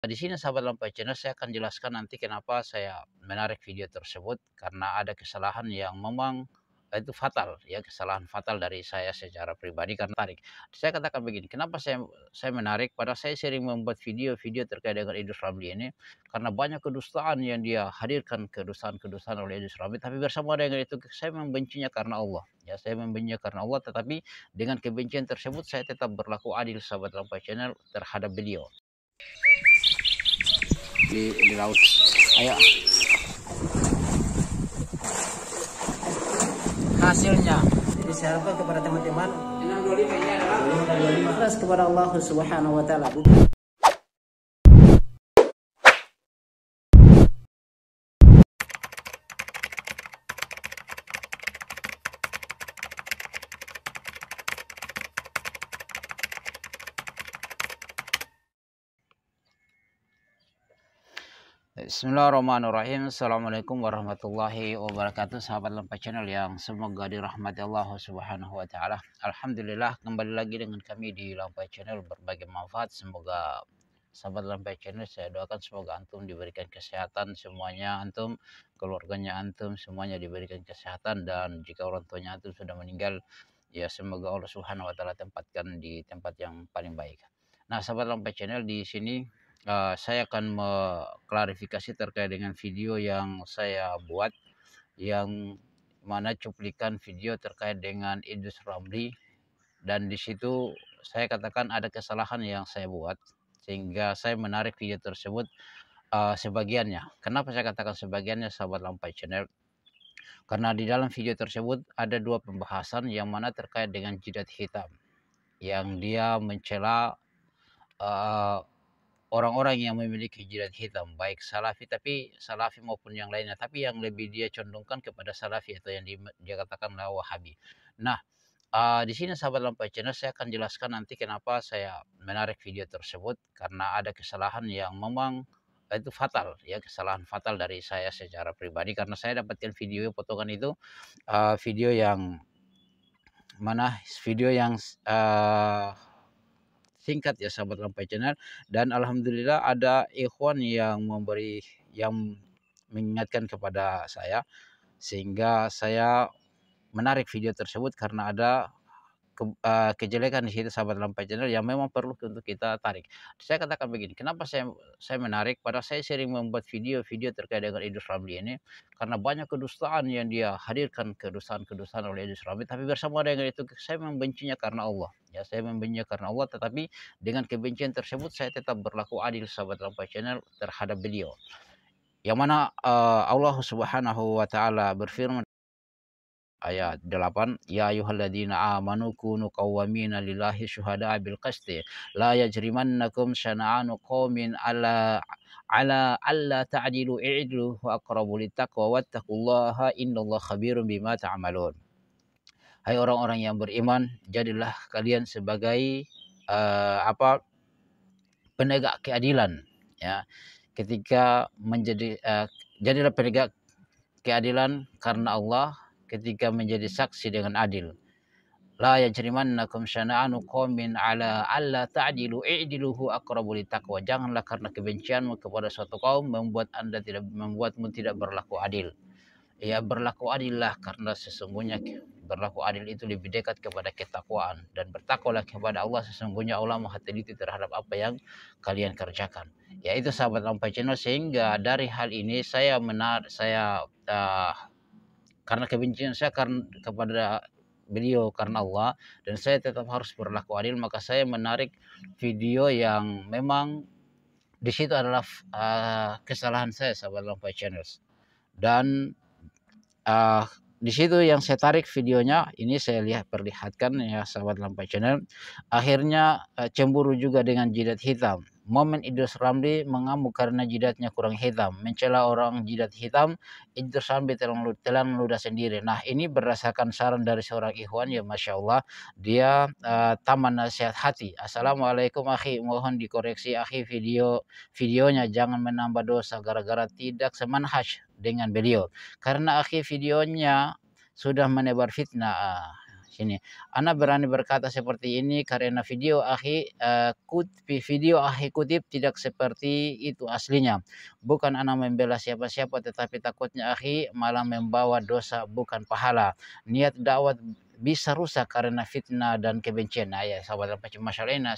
Di sini sahabat Lampai Channel saya akan jelaskan nanti kenapa saya menarik video tersebut karena ada kesalahan yang memang itu fatal ya, kesalahan fatal dari saya secara pribadi karena tarik. Saya katakan begini, kenapa saya menarik padahal saya sering membuat video-video terkait dengan Idrus Ramli ini karena banyak kedustaan yang dia hadirkan, kedustaan-kedustaan oleh Idrus Ramli, tapi bersama dengan itu saya membencinya karena Allah. Ya, saya membencinya karena Allah, tetapi dengan kebencian tersebut saya tetap berlaku adil sahabat Lampai Channel terhadap beliau. Di laut. Ayo. Hasilnya. Jadi saya harapkan kepada teman-teman ikhlas kepada Allah Subhanahu wa taala. Bismillahirrahmanirrahim. Assalamualaikum warahmatullahi wabarakatuh. Sahabat Lampai Channel yang semoga dirahmati Allah Subhanahu wa taala. Alhamdulillah kembali lagi dengan kami di Lampai Channel berbagi manfaat. Semoga sahabat Lampai Channel saya doakan semoga antum diberikan kesehatan semuanya, antum, keluarganya antum semuanya diberikan kesehatan, dan jika orang tuanya antum sudah meninggal ya semoga Allah Subhanahu wa taala tempatkan di tempat yang paling baik. Nah, sahabat Lampai Channel, di sini saya akan mengklarifikasi terkait dengan video yang saya buat, yang mana cuplikan video terkait dengan Idrus Ramli, dan di situ saya katakan ada kesalahan yang saya buat sehingga saya menarik video tersebut sebagiannya. Kenapa saya katakan sebagiannya sahabat Lampai Channel? Karena di dalam video tersebut ada dua pembahasan yang mana terkait dengan jidat hitam, yang dia mencela orang-orang yang memiliki jidat hitam, baik salafi, tapi salafi maupun yang lainnya, tapi yang lebih dia condongkan kepada salafi atau yang dia katakanlah wahabi. Nah, di sini sahabat Lampai Channel saya akan jelaskan nanti kenapa saya menarik video tersebut karena ada kesalahan yang memang itu fatal ya, kesalahan fatal dari saya secara pribadi karena saya dapatkan video potongan itu, video yang mana video yang singkat ya sahabat Lampai Channel, dan alhamdulillah ada ikhwan yang mengingatkan kepada saya sehingga saya menarik video tersebut karena ada kejelekan di situ sahabat Lampai Channel yang memang perlu untuk kita tarik. Saya katakan begini, kenapa saya menarik padahal saya sering membuat video-video terkait dengan Idrus Ramli ini karena banyak kedustaan yang dia hadirkan, kedustaan-kedustaan oleh Idrus Ramli, tapi bersama dengan itu saya membencinya karena Allah. Ya, saya membencinya karena Allah, tetapi dengan kebencian tersebut saya tetap berlaku adil sahabat Lampai Channel terhadap beliau. Yang mana Allah Subhanahu wa taala berfirman ayat 8, ya ayyuhalladzina amanu kunu qawwamina lillahi syuhada'a bil qisti la yajrimannakum syana'anu qaumin ala alla ta'dilu i'dilu wa aqrabu littaqwa wattaqullaha innallaha khabirum bima ta'malun. Hai orang-orang yang beriman, jadilah kalian sebagai penegak keadilan ya. Ketika jadilah penegak keadilan karena Allah ketika menjadi saksi dengan adil. La yajrimannakum syana'anu qaumin ala alla ta'dilu i'diluhu aqrabu littaqwa. Janganlah karena kebencianmu kepada suatu kaum membuatmu tidak berlaku adil. Ya, berlaku adillah karena sesungguhnya berlaku adil itu lebih dekat kepada ketakwaan, dan bertakwalah kepada Allah, sesungguhnya Allah Maha teliti terhadap apa yang kalian kerjakan. Ya, itu sahabat Lampai Channel, sehingga dari hal ini saya karena kebencian saya kepada beliau karena Allah, dan saya tetap harus berlaku adil, maka saya menarik video yang memang di situ adalah kesalahan saya sahabat Lampai Channel. Dan di situ yang saya tarik videonya ini saya perlihatkan ya sahabat Lampai Channel. Akhirnya cemburu juga dengan jidat hitam. Momen Idrus Ramli mengamuk karena jidatnya kurang hitam, mencela orang jidat hitam. Idrus Ramli telah meludah sendiri. Nah, ini berdasarkan saran dari seorang ikhwan ya, masya Allah, dia taman nasihat hati. Assalamualaikum akhi, mohon dikoreksi akhi videonya, jangan menambah dosa gara-gara tidak semanhaj dengan beliau. Karena akhir videonya sudah menebar fitnah. sini. Ana berani berkata seperti ini karena video akhi kutip tidak seperti itu aslinya. Bukan ana membela siapa-siapa, tetapi takutnya akhi malah membawa dosa bukan pahala. Niat dakwah bisa rusak karena fitnah dan kebencian. Nah, ya sahabat Lampai Channel, masalah ini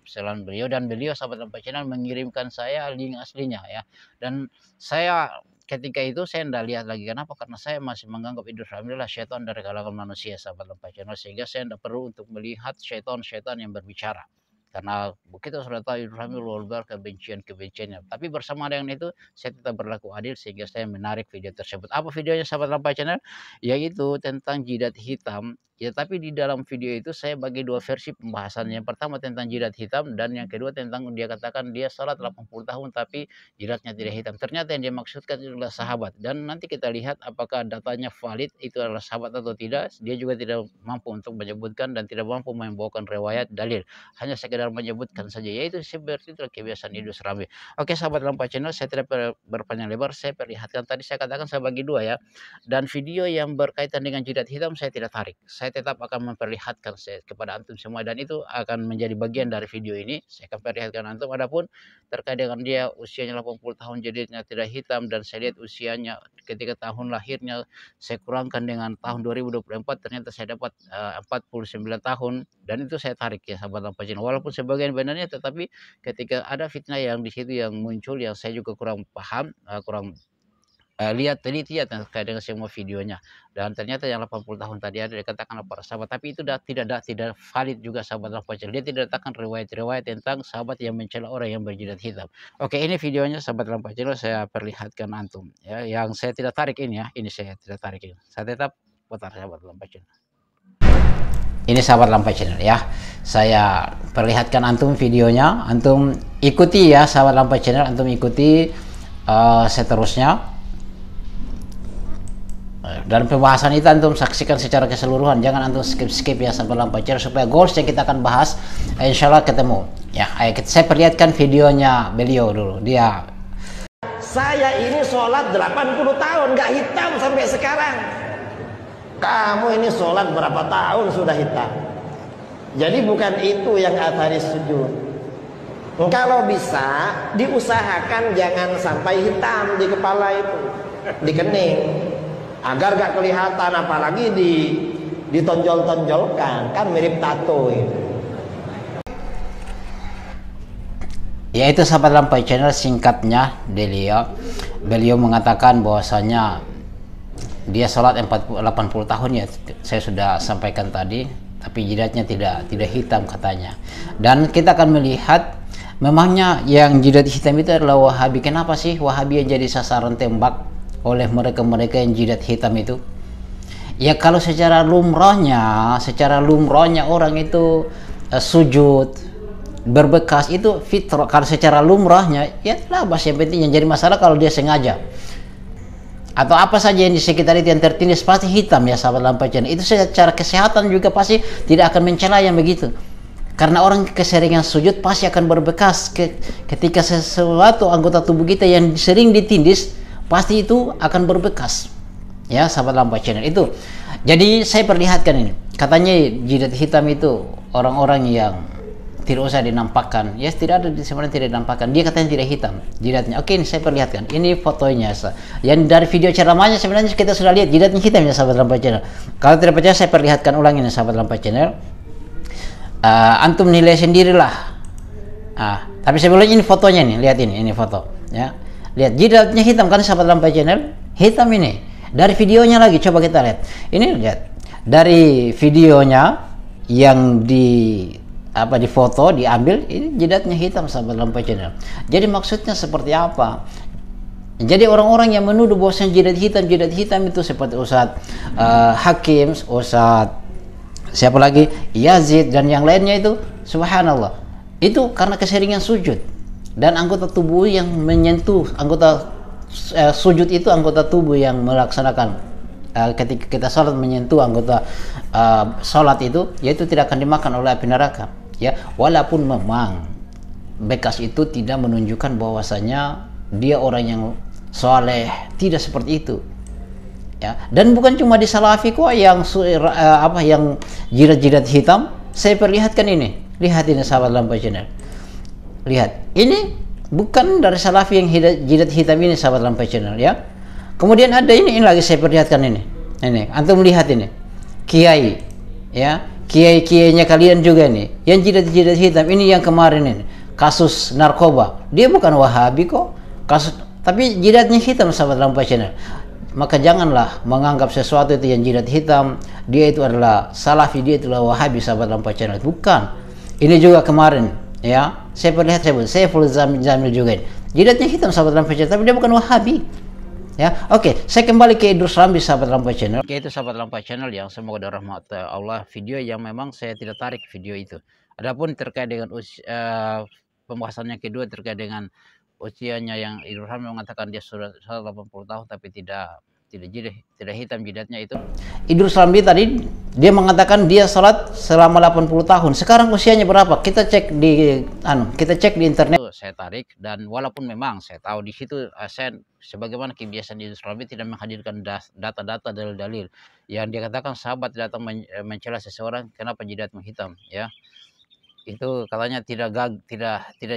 selain beliau, dan beliau sahabat Lampai Channel mengirimkan saya link aslinya ya. Dan saya ketika itu saya tidak lihat lagi. Kenapa? Karena saya masih menganggap Idrus Ramli adalah syaitan dari kalangan manusia sahabat Lampai Channel, sehingga saya tidak perlu untuk melihat syaitan-syaitan yang berbicara. Karena kita sudah tahu Idrus Ramli luar biasa kebenciannya. Tapi bersama dengan itu saya tetap berlaku adil, sehingga saya menarik video tersebut. Apa videonya sahabat Lampai Channel? Yaitu tentang jidat hitam. Ya, tapi di dalam video itu saya bagi dua versi pembahasan. Yang pertama tentang jidat hitam, dan yang kedua tentang dia katakan dia salat 80 tahun tapi jidatnya tidak hitam. Ternyata yang dia maksudkan itu adalah sahabat. Dan nanti kita lihat apakah datanya valid itu adalah sahabat atau tidak. Dia juga tidak mampu untuk menyebutkan dan tidak mampu membawakan riwayat dalil. Hanya sekedar menyebutkan saja, yaitu seperti itu kebiasaan Idrus Ramli. Oke sahabat Lampai Channel, saya tidak berpanjang lebar, saya perlihatkan tadi saya katakan saya bagi dua ya. Dan video yang berkaitan dengan jidat hitam saya tidak tarik. Saya tetap akan memperlihatkan kepada antum semua, dan itu akan menjadi bagian dari video ini. Saya akan perlihatkan antum. Adapun terkait dengan dia usianya 80 tahun jadinya tidak hitam, dan saya lihat usianya ketika tahun lahirnya saya kurangkan dengan tahun 2024, ternyata saya dapat 49 tahun, dan itu saya tarik ya sahabat Lampai Channel. Walaupun sebagian benarnya, tetapi ketika ada fitnah yang di situ yang muncul yang saya juga kurang paham, kurang lihat teliti ya terkait dengan semua videonya, dan ternyata yang 80 tahun tadi ada dikatakan para sahabat, tapi itu tidak valid juga sahabat Lampai Channel. Dia tidak letakkan riwayat-riwayat tentang sahabat yang mencela orang yang berjidat hitam. Oke, ini videonya sahabat Lampai Channel, saya perlihatkan antum ya. Yang saya tidak tarik ini ya, ini saya tidak tarik ini. Saya tetap putar sahabat Lampai Channel. Ini sahabat Lampai Channel ya, saya perlihatkan antum videonya, antum ikuti ya sahabat Lampai Channel, antum ikuti seterusnya. Dan pembahasan itu antum saksikan secara keseluruhan, jangan antum skip ya sahabat Lampai Channel, supaya goals yang kita akan bahas insya Allah ketemu ya. Ayo saya perlihatkan videonya beliau dulu. Saya ini sholat 80 tahun gak hitam sampai sekarang. Kamu ini sholat berapa tahun sudah hitam? Jadi bukan itu yang athari sujud. Kalau bisa diusahakan jangan sampai hitam di kepala itu, di kening, agar gak kelihatan, apalagi ditonjol-tonjolkan, kan mirip tato itu. Ya, itu sahabat Lampai Channel singkatnya beliau mengatakan bahwasanya dia sholat 80 tahun ya, saya sudah sampaikan tadi, tapi jidatnya tidak hitam katanya. Dan kita akan melihat memangnya yang jidat hitam itu adalah Wahabi. Kenapa sih Wahabi yang jadi sasaran tembak oleh mereka-mereka yang jidat hitam itu? Ya kalau secara lumrahnya orang itu sujud berbekas itu fitrah. Kalau secara lumrahnya ya labas, yang penting yang jadi masalah kalau dia sengaja atau apa saja yang di sekitar itu yang tertindis pasti hitam ya sahabat Lampai Channel. Itu secara kesehatan juga pasti tidak akan mencela yang begitu, karena orang keseringan sujud pasti akan berbekas. Ketika sesuatu anggota tubuh kita yang sering ditindis pasti itu akan berbekas ya sahabat Lampai Channel itu. Jadi saya perlihatkan ini, katanya jidat hitam itu orang-orang yang tidak usah dinampakkan, ya tidak ada, sebenarnya tidak dinampakkan, dia katanya tidak hitam jidatnya. Oke, ini saya perlihatkan, ini fotonya yang dari video ceramahnya. Sebenarnya kita sudah lihat jidatnya hitam ya sahabat Lampai Channel. Kalau tidak percaya saya perlihatkan ulang ini sahabat Lampai Channel, antum nilai sendirilah. Tapi sebelumnya ini fotonya nih, lihat ini foto ya, lihat jidatnya hitam kan sahabat Lampai Channel, hitam ini. Dari videonya lagi coba kita lihat, ini lihat dari videonya yang di foto diambil, ini jidatnya hitam sahabat Lampai Channel. Jadi maksudnya seperti apa? Jadi orang-orang yang menuduh bahwasanya jidat hitam itu seperti Ustadz Hakim, Ustadz siapa lagi, Yazid dan yang lainnya, itu subhanallah, itu karena keseringan sujud dan anggota tubuh yang menyentuh anggota sujud itu, anggota tubuh yang melaksanakan ketika kita sholat menyentuh anggota sholat itu, yaitu tidak akan dimakan oleh api neraka ya. Walaupun memang bekas itu tidak menunjukkan bahwasanya dia orang yang soleh, tidak seperti itu Ya, dan bukan cuma di Salafi kok yang yang jidat-jidat hitam. Saya perlihatkan ini. Lihat ini sahabat Lampai Channel. Lihat, ini bukan dari Salafi yang jidat hitam ini sahabat Lampai Channel ya. Kemudian ada ini lagi saya perlihatkan ini. Ini, antum lihat ini. Kiai ya, kiai-kiainya kalian juga nih. Yang jidat-jidat hitam ini yang kemarin ini, kasus narkoba. Dia bukan Wahabi kok. Tapi jidatnya hitam sahabat Lampai Channel. Maka janganlah menganggap sesuatu itu yang jidat hitam dia itu adalah Salafi, dia itulah Wahabi sahabat Lampai Channel. Bukan. Ini juga kemarin ya, saya perlihat saya full Jamil juga ini. Jidatnya hitam sahabat Lampai Channel, tapi dia bukan Wahabi. Ya, oke, saya kembali ke Idrus Ramli sahabat Lampai Channel. Oke, itu sahabat Lampai Channel yang semoga ada rahmat Allah, video yang memang saya tidak tarik video itu. Adapun terkait dengan pembahasannya kedua terkait dengan usianya yang Idrus Ramli mengatakan dia sudah 80 tahun tapi tidak hitam jidatnya itu. Idrus Ramli tadi dia mengatakan dia salat selama 80 tahun. Sekarang usianya berapa? Kita cek di internet. Saya tarik, dan walaupun memang saya tahu di situ saya sebagaimana kebiasaan Idrus Ramli tidak menghadirkan data-data dalil-dalil yang dia katakan sahabat datang mencela seseorang kenapa jidatmu hitam ya. Itu katanya tidak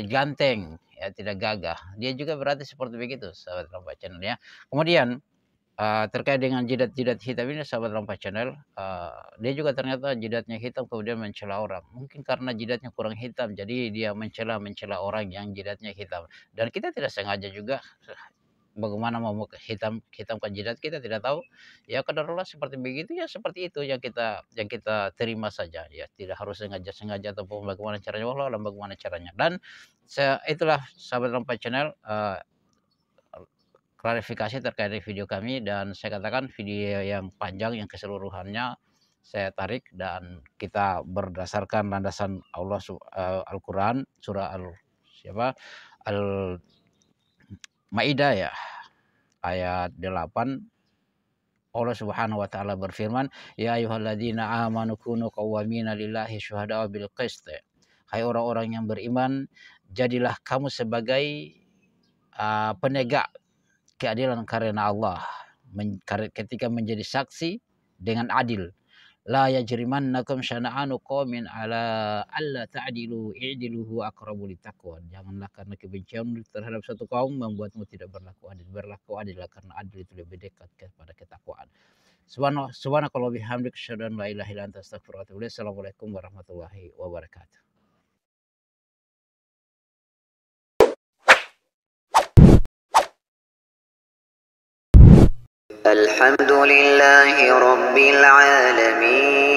ganteng ya, tidak gagah. Dia juga berarti seperti begitu sahabat Lampai Channel ya. Kemudian terkait dengan jidat-jidat hitam ini sahabat Lampai Channel, dia juga ternyata jidatnya hitam kemudian mencela orang. Mungkin karena jidatnya kurang hitam jadi dia mencela orang yang jidatnya hitam. Dan kita tidak sengaja juga bagaimana mau hitamkan jidat kita tidak tahu. Ya qadarullah seperti begitu ya, seperti itu yang kita terima saja ya, tidak harus sengaja ataupun bagaimana caranya, wallahu alam bagaimana caranya. Dan itulah sahabat Lampai Channel klarifikasi terkait dengan video kami, dan saya katakan video yang panjang yang keseluruhannya saya tarik dan kita berdasarkan landasan Allah Al-Quran surah Al-Maidah ya ayat 8. Allah Subhanahu wa taala berfirman, ya ayyuhalladzina amanu kunu qawwamina lillahi syuhada'a bil qist. Hai orang-orang yang beriman, jadilah kamu sebagai penegak keadilan karena Allah, ketika menjadi saksi dengan adil. La yajrimannakum syana'anu qaumin ala alla ta'dilu i'dilu huwa aqrabu littaqwa. Janganlah karena kebencian terhadap satu kaum membuatmu tidak berlaku adil. Berlaku adillah karena adil itu lebih dekat kepada ketakwaan. Subhanakallah bihamdik asyhadu an la ilaha illa anta astaghfiruka wa atubu ilaik. Assalamualaikum warahmatullahi wabarakatuh. الحمد لله رب العالمين